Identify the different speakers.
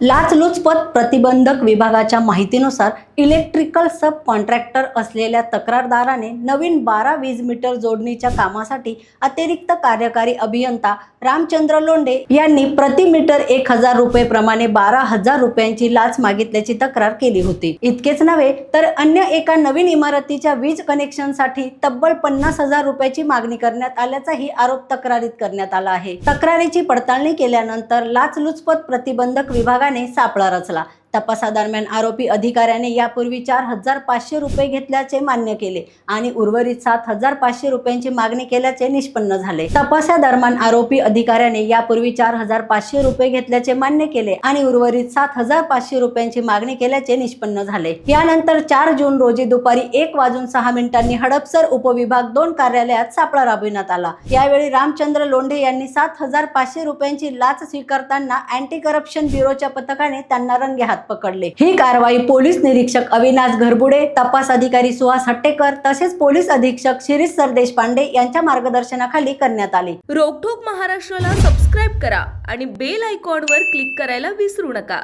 Speaker 1: लाचलुचपत प्रतिबंधक विभागाच्या माहितीनुसार इलेक्ट्रिकल सब कॉन्ट्रॅक्टर असलेल्या तक्रारदाराने नवीन 12 वीज मीटर जोडणीच्या कामासाठी अतिरिक्त कार्यकारी अभियंता रामचंद्र लोंढे यांनी प्रति मीटर 1000 रुपये प्रमाणे 12,000 रुपयांची लाच मागितल्याची तक्रार केली होती। इतकेच नव्हे तर अन्य एका नवीन इमारतीच्या वीज कनेक्शनसाठी तब्बल 50,000 रुपयाची मागणी करण्यात आल्याचाही आरोप तक्रारीत करण्यात आला आहे। तक्रारीची पडताळणी केल्यानंतर लाचलुचपत प्रतिबंधक विभागाने सापळा रचला। तपासादरम्यान आरोपी अधिकाऱ्याने यापूर्वी 4,500 रुपये घेतल्याचे मान्य केले आणि उर्वरित 7,500 रुपयांची मागणी केल्याचे निष्पन्न झाले। तपासादरम्यान आरोपी अधिकाऱ्याने यापूर्वी 4,500 रुपये घेतल्याचे मान्य केले आणि उर्वरित 7,500 रुपयांची मागणी केल्याचे निष्पन्न झाले। यानंतर 4 जून रोजी दुपारी 1:06 हडपसर उपविभाग 2 कार्यालयात सापळा राबविण्यात आला। यावेळी रामचंद्र लोंढे यांनी 7,500 रुपयांची लाच स्वीकारताना अँटी करप्शन ब्युरोच्या पथकाने त्यांना रंगेहात पकडले। ही कारवाई पोलीस निरीक्षक अविनाश घरबुडे, तपास अधिकारी सुहास हट्टेकर तसेच पोलीस अधीक्षक शिरीष सरदेशपांडे यांच्या मार्गदर्शनाखाली करण्यात आली।
Speaker 2: रोकठोक महाराष्ट्राला सबस्क्राइब करा आणि बेल आयकॉनवर क्लिक करायला विसरू नका।